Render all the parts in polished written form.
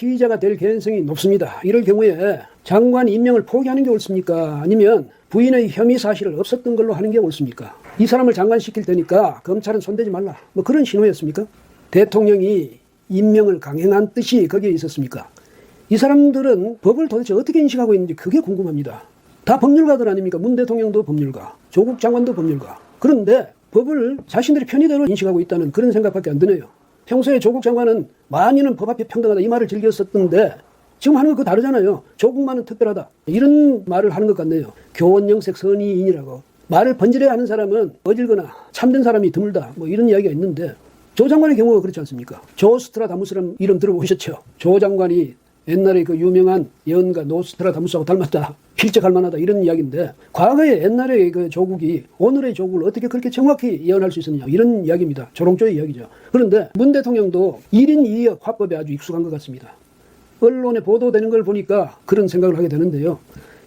피의자가 될 개연성이 높습니다. 이럴 경우에 장관 임명을 포기하는 게 옳습니까? 아니면 부인의 혐의 사실을 없었던 걸로 하는 게 옳습니까? 이 사람을 장관시킬 테니까 검찰은 손대지 말라. 뭐 그런 신호였습니까? 대통령이 임명을 강행한 뜻이 거기에 있었습니까? 이 사람들은 법을 도대체 어떻게 인식하고 있는지 그게 궁금합니다. 다 법률가들 아닙니까? 문 대통령도 법률가, 조국 장관도 법률가. 그런데 법을 자신들의 편의대로 인식하고 있다는 그런 생각밖에 안 드네요. 평소에 조국 장관은 만인은 법 앞에 평등하다 이 말을 즐겨 썼던데 지금 하는 거 그거 다르잖아요. 조국만은 특별하다. 이런 말을 하는 것 같네요. 교원영색 선의인이라고. 말을 번지르게 하는 사람은 어질거나 참된 사람이 드물다. 뭐 이런 이야기가 있는데 조 장관의 경우가 그렇지 않습니까? 조스트라다무스라는 이름 들어보셨죠? 조 장관이 옛날에 그 유명한 예언가 노스트라다무스하고 닮았다. 필적할 만하다. 이런 이야기인데 과거에 옛날에 그 조국이 오늘의 조국을 어떻게 그렇게 정확히 예언할 수 있었느냐. 이런 이야기입니다. 조롱조의 이야기죠. 그런데 문 대통령도 1인 2역 화법에 아주 익숙한 것 같습니다. 언론에 보도되는 걸 보니까 그런 생각을 하게 되는데요.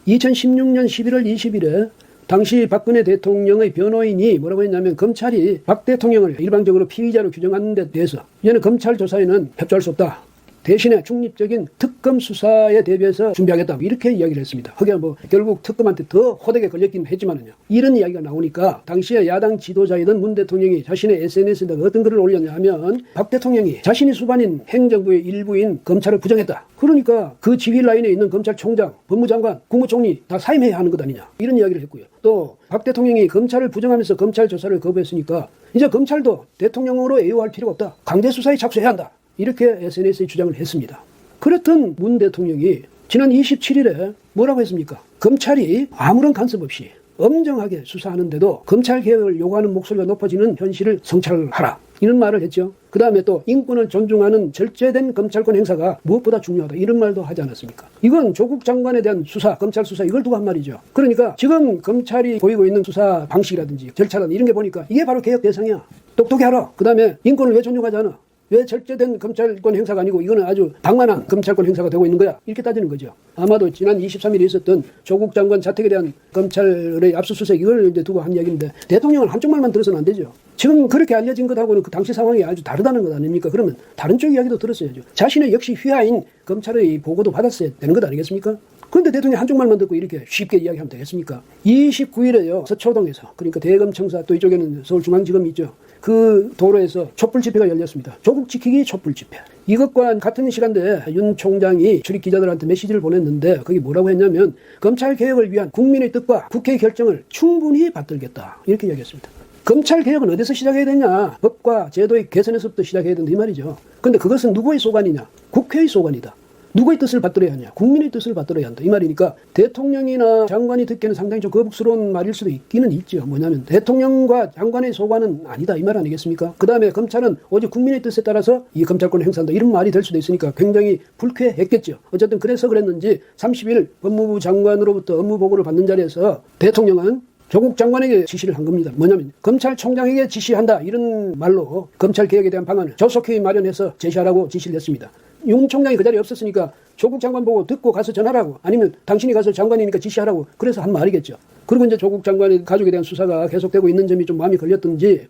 2016년 11월 20일에 당시 박근혜 대통령의 변호인이 뭐라고 했냐면 검찰이 박 대통령을 일방적으로 피의자로 규정하는 데 대해서 이제는 검찰 조사에는 협조할 수 없다. 대신에 중립적인 특검 수사에 대비해서 준비하겠다. 이렇게 이야기를 했습니다. 그게 뭐 결국 특검한테 더 호되게 걸렸긴 했지만은요. 이런 이야기가 나오니까 당시에 야당 지도자이던 문 대통령이 자신의 SNS에다가 어떤 글을 올렸냐 하면 박 대통령이 자신이 수반인 행정부의 일부인 검찰을 부정했다. 그러니까 그 지휘 라인에 있는 검찰총장, 법무장관, 국무총리 다 사임해야 하는 것 아니냐. 이런 이야기를 했고요. 또 박 대통령이 검찰을 부정하면서 검찰 조사를 거부했으니까 이제 검찰도 대통령으로 애호할 필요가 없다. 강제 수사에 착수해야 한다. 이렇게 SNS에 주장을 했습니다. 그랬던 문 대통령이 지난 27일에 뭐라고 했습니까? 검찰이 아무런 간섭 없이 엄정하게 수사하는데도 검찰개혁을 요구하는 목소리가 높아지는 현실을 성찰하라. 이런 말을 했죠. 그 다음에 또 인권을 존중하는 절제된 검찰권 행사가 무엇보다 중요하다. 이런 말도 하지 않았습니까? 이건 조국 장관에 대한 수사, 검찰 수사 이걸 두고 한 말이죠. 그러니까 지금 검찰이 보이고 있는 수사 방식이라든지 절차라든지 이런 게 보니까 이게 바로 개혁 대상이야. 똑똑히 알아. 그 다음에 인권을 왜 존중하지 않아? 왜 절제된 검찰권 행사가 아니고 이거는 아주 방만한 검찰권 행사가 되고 있는 거야? 이렇게 따지는 거죠. 아마도 지난 23일에 있었던 조국 장관 자택에 대한 검찰의 압수수색 이걸 이제 두고 한 이야기인데 대통령은 한쪽 말만 들어서는 안 되죠. 지금 그렇게 알려진 것하고는 그 당시 상황이 아주 다르다는 것 아닙니까? 그러면 다른 쪽 이야기도 들었어야죠. 자신의 역시 휘하인 검찰의 보고도 받았어야 되는 것 아니겠습니까? 그런데 대통령이 한쪽 말만 듣고 이렇게 쉽게 이야기하면 되겠습니까? 29일에요. 서초동에서 그러니까 대검청사 또 이쪽에는 서울중앙지검이 있죠. 그 도로에서 촛불 집회가 열렸습니다. 조국 지키기 촛불 집회. 이것과 같은 시간대에 윤 총장이 출입 기자들한테 메시지를 보냈는데 거기 뭐라고 했냐면 검찰 개혁을 위한 국민의 뜻과 국회의 결정을 충분히 받들겠다. 이렇게 이야기했습니다. 검찰 개혁은 어디서 시작해야 되냐? 법과 제도의 개선에서부터 시작해야 된다 이 말이죠. 그런데 그것은 누구의 소관이냐? 국회의 소관이다. 누구의 뜻을 받들어야 하냐? 국민의 뜻을 받들어야 한다. 이 말이니까 대통령이나 장관이 듣기에는 상당히 좀 거북스러운 말일 수도 있기는 있죠. 뭐냐면 대통령과 장관의 소관은 아니다. 이 말 아니겠습니까? 그 다음에 검찰은 오직 국민의 뜻에 따라서 이 검찰권을 행사한다. 이런 말이 될 수도 있으니까 굉장히 불쾌했겠죠. 어쨌든 그래서 그랬는지 30일 법무부 장관으로부터 업무 보고를 받는 자리에서 대통령은 조국 장관에게 지시를 한 겁니다. 뭐냐면 검찰총장에게 지시한다. 이런 말로 검찰개혁에 대한 방안을 조속히 마련해서 제시하라고 지시를 했습니다. 윤 총장이 그 자리에 없었으니까 조국 장관 보고 듣고 가서 전하라고 아니면 당신이 가서 장관이니까 지시하라고 그래서 한 말이겠죠. 그리고 이제 조국 장관의 가족에 대한 수사가 계속되고 있는 점이 좀 마음이 걸렸던지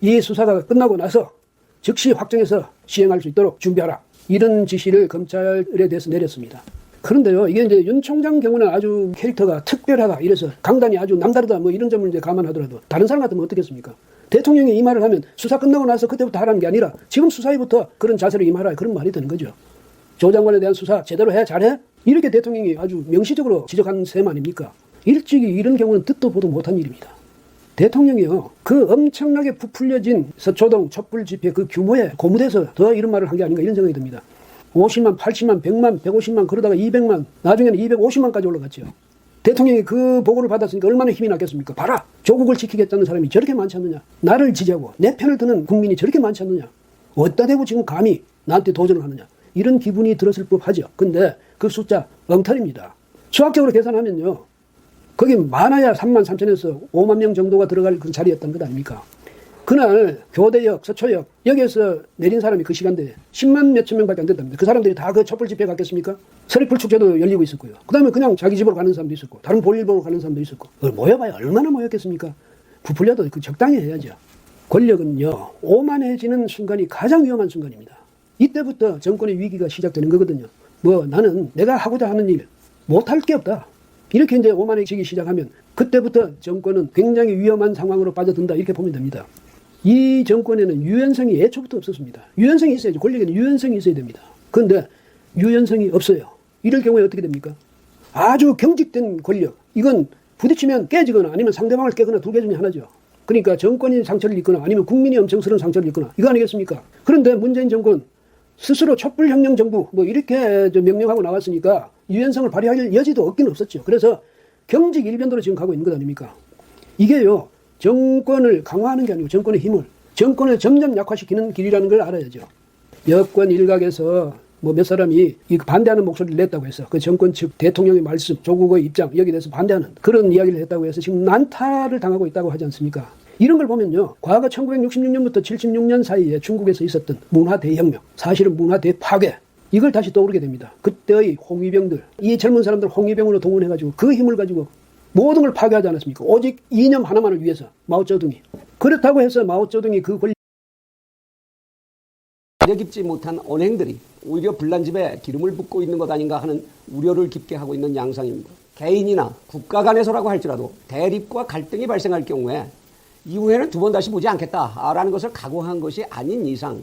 이 수사가 끝나고 나서 즉시 확정해서 시행할 수 있도록 준비하라. 이런 지시를 검찰에 대해서 내렸습니다. 그런데요, 이게 이제 윤 총장 경우는 아주 캐릭터가 특별하다. 이래서 강단이 아주 남다르다. 뭐 이런 점을 이제 감안하더라도 다른 사람 같으면 어떻겠습니까? 대통령이 이 말을 하면 수사 끝나고 나서 그때부터 하라는 게 아니라 지금 수사에부터 그런 자세로 임하라. 그런 말이 되는 거죠. 조 장관에 대한 수사 제대로 해? 잘해? 이렇게 대통령이 아주 명시적으로 지적한 셈 아닙니까? 일찍이 이런 경우는 듣도 보도 못한 일입니다. 대통령이요, 그 엄청나게 부풀려진 서초동 촛불 집회 그 규모에 고무돼서 더 이런 말을 한 게 아닌가 이런 생각이 듭니다. 50만, 80만, 100만, 150만 그러다가 200만 나중에는 250만까지 올라갔죠. 대통령이 그 보고를 받았으니까 얼마나 힘이 났겠습니까? 봐라. 조국을 지키겠다는 사람이 저렇게 많지 않느냐. 나를 지지하고 내 편을 드는 국민이 저렇게 많지 않느냐. 어디다 대고 지금 감히 나한테 도전을 하느냐. 이런 기분이 들었을 법하죠. 근데 그 숫자 엉터리입니다. 수학적으로 계산하면요. 거기 많아야 3만 3천에서 5만 명 정도가 들어갈 그 자리였던 것 아닙니까? 그날 교대역, 서초역 여기에서 내린 사람이 그 시간대에 10만 몇천 명밖에 안 됐답니다. 그 사람들이 다 그 촛불 집회에 갔겠습니까? 서리풀 축제도 열리고 있었고요. 그 다음에 그냥 자기 집으로 가는 사람도 있었고 다른 볼일 보러 가는 사람도 있었고 모여봐야 얼마나 모였겠습니까? 부풀려도 그 적당히 해야죠. 권력은요 오만해지는 순간이 가장 위험한 순간입니다. 이때부터 정권의 위기가 시작되는 거거든요. 뭐 나는 내가 하고자 하는 일 못할 게 없다. 이렇게 이제 오만해지기 시작하면 그때부터 정권은 굉장히 위험한 상황으로 빠져든다. 이렇게 보면 됩니다. 이 정권에는 유연성이 애초부터 없었습니다. 유연성이 있어야죠. 권력에는 유연성이 있어야 됩니다. 그런데 유연성이 없어요. 이럴 경우에 어떻게 됩니까? 아주 경직된 권력. 이건 부딪히면 깨지거나 아니면 상대방을 깨거나 두 개 중에 하나죠. 그러니까 정권이 상처를 입거나 아니면 국민이 엄청스러운 상처를 입거나 이거 아니겠습니까? 그런데 문재인 정권 스스로 촛불혁명 정부 뭐 이렇게 명령하고 나왔으니까 유연성을 발휘할 여지도 없긴 없었죠. 그래서 경직 일변도로 지금 가고 있는 것 아닙니까? 이게요. 정권을 강화하는 게 아니고 정권의 힘을 정권을 점점 약화시키는 길이라는 걸 알아야죠. 여권 일각에서 뭐 몇 사람이 이 반대하는 목소리를 냈다고 해서 그 정권 측 대통령의 말씀, 조국의 입장 여기에 대해서 반대하는 그런 이야기를 했다고 해서 지금 난타를 당하고 있다고 하지 않습니까? 이런 걸 보면요. 과거 1966년부터 76년 사이에 중국에서 있었던 문화 대혁명, 사실은 문화 대파괴 이걸 다시 떠오르게 됩니다. 그때의 홍위병들, 이 젊은 사람들 홍위병으로 동원해가지고 그 힘을 가지고 모든 걸 파괴하지 않았습니까? 오직 이념 하나만을 위해서 마오쩌둥이. 그렇다고 해서 마오쩌둥이 그 권리 자려 깊지 못한 언행들이 오히려 불난집에 기름을 붓고 있는 것 아닌가 하는 우려를 깊게 하고 있는 양상입니다. 개인이나 국가 간에서라고 할지라도 대립과 갈등이 발생할 경우에 이후에는 두 번 다시 보지 않겠다라는 것을 각오한 것이 아닌 이상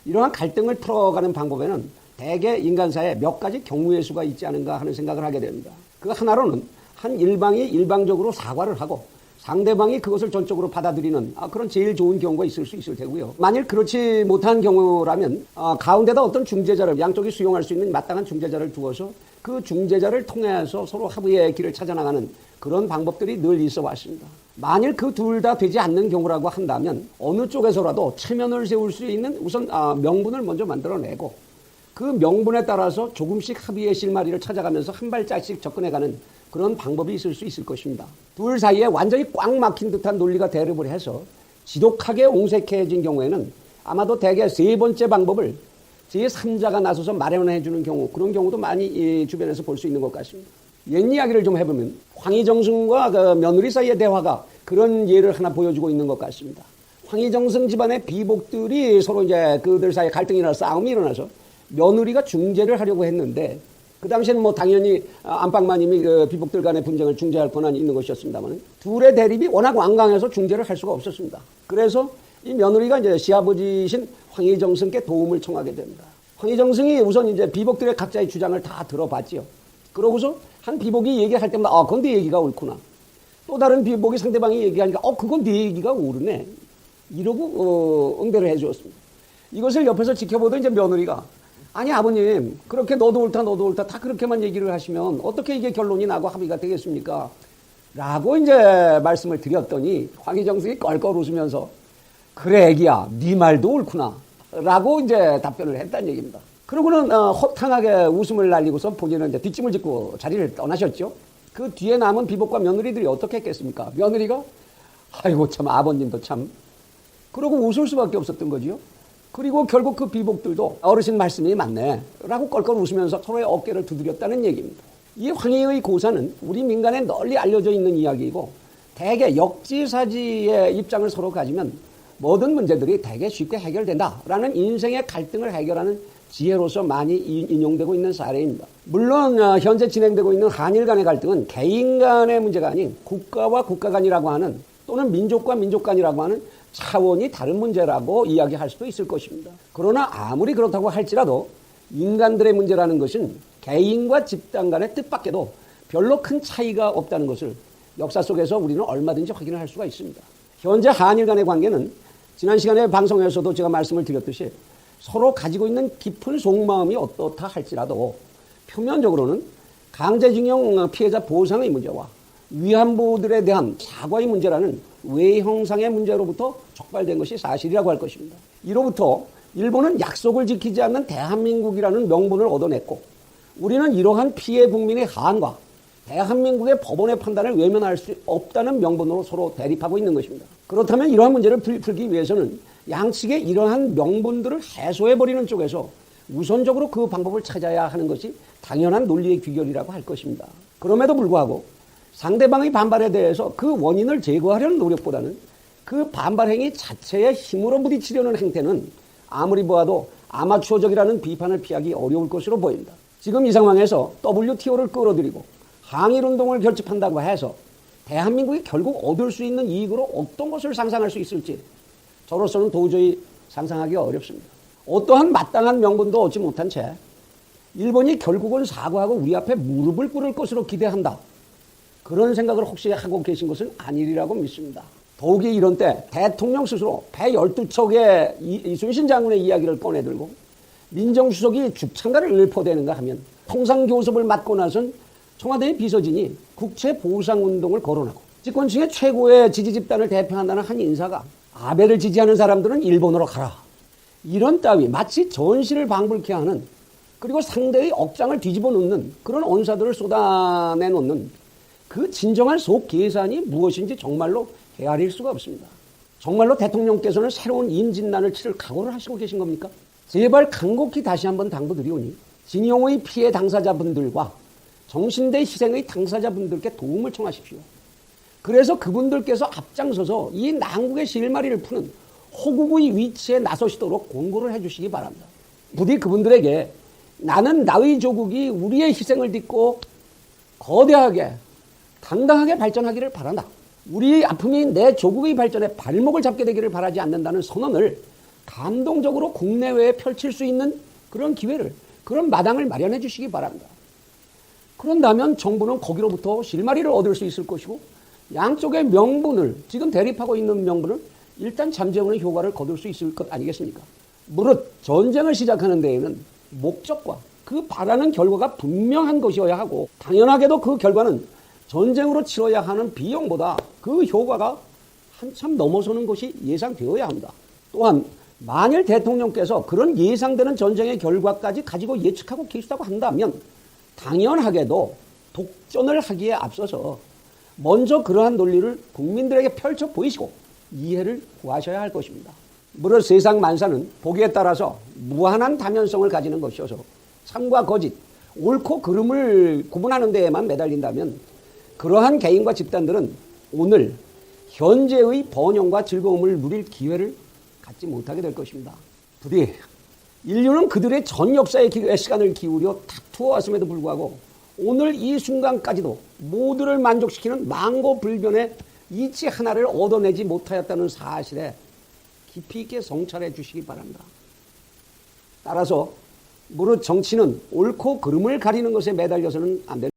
이러한 갈등을 풀어가는 방법에는 대개 인간사에 몇 가지 경우의 수가 있지 않은가 하는 생각을 하게 됩니다. 그 하나로는 한 일방이 일방적으로 사과를 하고 상대방이 그것을 전적으로 받아들이는 그런 제일 좋은 경우가 있을 수 있을 테고요. 만일 그렇지 못한 경우라면 가운데다 어떤 중재자를 양쪽이 수용할 수 있는 마땅한 중재자를 두어서 그 중재자를 통해서 서로 합의의 길을 찾아나가는 그런 방법들이 늘 있어 왔습니다. 만일 그 둘 다 되지 않는 경우라고 한다면 어느 쪽에서라도 체면을 세울 수 있는 우선 명분을 먼저 만들어내고 그 명분에 따라서 조금씩 합의의 실마리를 찾아가면서 한 발짝씩 접근해가는 그런 방법이 있을 수 있을 것입니다. 둘 사이에 완전히 꽉 막힌 듯한 논리가 대립을 해서 지독하게 옹색해진 경우에는 아마도 대개 세 번째 방법을 제3자가 나서서 마련해 주는 경우, 그런 경우도 많이 이 주변에서 볼 수 있는 것 같습니다. 옛 이야기를 좀 해보면 황희정승과 그 며느리 사이의 대화가 그런 예를 하나 보여주고 있는 것 같습니다. 황희정승 집안의 비복들이 서로 이제 그들 사이에 갈등이 일어나서 싸움이 일어나서 며느리가 중재를 하려고 했는데 그 당시에는 뭐 당연히 안방마님이 그 비복들 간의 분쟁을 중재할 권한이 있는 것이었습니다만 둘의 대립이 워낙 완강해서 중재를 할 수가 없었습니다. 그래서 이 며느리가 이제 시아버지신 황희정승께 도움을 청하게 됩니다. 황희정승이 우선 이제 비복들의 각자의 주장을 다 들어봤지요. 그러고서 한 비복이 얘기할 때마다 그건 네 얘기가 옳구나. 또 다른 비복이 상대방이 얘기하니까 그건 네 얘기가 옳으네. 이러고 응대를 해 주었습니다. 이것을 옆에서 지켜보던 이제 며느리가 아니 아버님 그렇게 너도 옳다 다 그렇게만 얘기를 하시면 어떻게 이게 결론이 나고 합의가 되겠습니까? 라고 이제 말씀을 드렸더니 황희정승이 껄껄 웃으면서 그래 애기야 네 말도 옳구나 라고 이제 답변을 했다는 얘기입니다. 그러고는 허탕하게 웃음을 날리고서 본인은 이제 뒷짐을 짓고 자리를 떠나셨죠. 그 뒤에 남은 비복과 며느리들이 어떻게 했겠습니까? 며느리가 아이고 참 아버님도 참 그러고 웃을 수밖에 없었던 거지요. 그리고 결국 그 비복들도 어르신 말씀이 맞네 라고 껄껄 웃으면서 서로의 어깨를 두드렸다는 얘기입니다. 이 황희의 고사는 우리 민간에 널리 알려져 있는 이야기이고 대개 역지사지의 입장을 서로 가지면 모든 문제들이 대개 쉽게 해결된다라는 인생의 갈등을 해결하는 지혜로서 많이 인용되고 있는 사례입니다. 물론 현재 진행되고 있는 한일 간의 갈등은 개인 간의 문제가 아닌 국가와 국가 간이라고 하는 또는 민족과 민족 간이라고 하는 차원이 다른 문제라고 이야기할 수도 있을 것입니다. 그러나 아무리 그렇다고 할지라도 인간들의 문제라는 것은 개인과 집단 간의 뜻밖에도 별로 큰 차이가 없다는 것을 역사 속에서 우리는 얼마든지 확인을 할 수가 있습니다. 현재 한일 간의 관계는 지난 시간에 방송에서도 제가 말씀을 드렸듯이 서로 가지고 있는 깊은 속마음이 어떻다 할지라도 표면적으로는 강제징용 피해자 보상의 문제와 위안부들에 대한 사과의 문제라는 외형상의 문제로부터 촉발된 것이 사실이라고 할 것입니다. 이로부터 일본은 약속을 지키지 않는 대한민국이라는 명분을 얻어냈고 우리는 이러한 피해 국민의 한과 대한민국의 법원의 판단을 외면할 수 없다는 명분으로 서로 대립하고 있는 것입니다. 그렇다면 이러한 문제를 풀기 위해서는 양측의 이러한 명분들을 해소해버리는 쪽에서 우선적으로 그 방법을 찾아야 하는 것이 당연한 논리의 귀결이라고 할 것입니다. 그럼에도 불구하고 상대방의 반발에 대해서 그 원인을 제거하려는 노력보다는 그 반발 행위 자체의 힘으로 부딪히려는 행태는 아무리 보아도 아마추어적이라는 비판을 피하기 어려울 것으로 보입니다. 지금 이 상황에서 WTO를 끌어들이고 항일운동을 결집한다고 해서 대한민국이 결국 얻을 수 있는 이익으로 어떤 것을 상상할 수 있을지 저로서는 도저히 상상하기가 어렵습니다. 어떠한 마땅한 명분도 얻지 못한 채 일본이 결국은 사과하고 우리 앞에 무릎을 꿇을 것으로 기대한다. 그런 생각을 혹시 하고 계신 것은 아니리라고 믿습니다. 더욱이 이런 때 대통령 스스로 배 12척의 이순신 장군의 이야기를 꺼내들고 민정수석이 죽창가를 읊어대는가 하면 통상교섭을 맡고 나선 청와대 비서진이 국채보상운동을 거론하고 집권층의 최고의 지지 집단을 대표한다는 한 인사가 아베를 지지하는 사람들은 일본으로 가라. 이런 따위 마치 전시를 방불케 하는 그리고 상대의 억장을 뒤집어 놓는 그런 언사들을 쏟아내 놓는 그 진정한 속 계산이 무엇인지 정말로 헤아릴 수가 없습니다. 정말로 대통령께서는 새로운 임진난을 치를 각오를 하시고 계신 겁니까? 제발 간곡히 다시 한번 당부드리오니 진용의 피해 당사자분들과 정신대 희생의 당사자분들께 도움을 청하십시오. 그래서 그분들께서 앞장서서 이 난국의 실마리를 푸는 호국의 위치에 나서시도록 권고를 해주시기 바랍니다. 부디 그분들에게 나는 나의 조국이 우리의 희생을 딛고 거대하게 당당하게 발전하기를 바란다. 우리 아픔이 내 조국의 발전에 발목을 잡게 되기를 바라지 않는다는 선언을 감동적으로 국내외에 펼칠 수 있는 그런 기회를, 그런 마당을 마련해 주시기 바랍니다. 그런다면 정부는 거기로부터 실마리를 얻을 수 있을 것이고 양쪽의 명분을, 지금 대립하고 있는 명분을 일단 잠재우는 효과를 거둘 수 있을 것 아니겠습니까? 무릇 전쟁을 시작하는 데에는 목적과 그 바라는 결과가 분명한 것이어야 하고 당연하게도 그 결과는 전쟁으로 치러야 하는 비용보다 그 효과가 한참 넘어서는 것이 예상되어야 합니다. 또한 만일 대통령께서 그런 예상되는 전쟁의 결과까지 가지고 예측하고 계시다고 한다면 당연하게도 독전을 하기에 앞서서 먼저 그러한 논리를 국민들에게 펼쳐 보이시고 이해를 구하셔야 할 것입니다. 무릇 세상 만사는 보기에 따라서 무한한 다면성을 가지는 것이어서 참과 거짓, 옳고 그름을 구분하는 데에만 매달린다면 그러한 개인과 집단들은 오늘 현재의 번영과 즐거움을 누릴 기회를 갖지 못하게 될 것입니다. 부디 인류는 그들의 전 역사의 시간을 기울여 다투어 왔음에도 불구하고 오늘 이 순간까지도 모두를 만족시키는 망고불변의 이치 하나를 얻어내지 못하였다는 사실에 깊이 있게 성찰해 주시기 바랍니다. 따라서 무릇 정치는 옳고 그름을 가리는 것에 매달려서는 안 됩니다.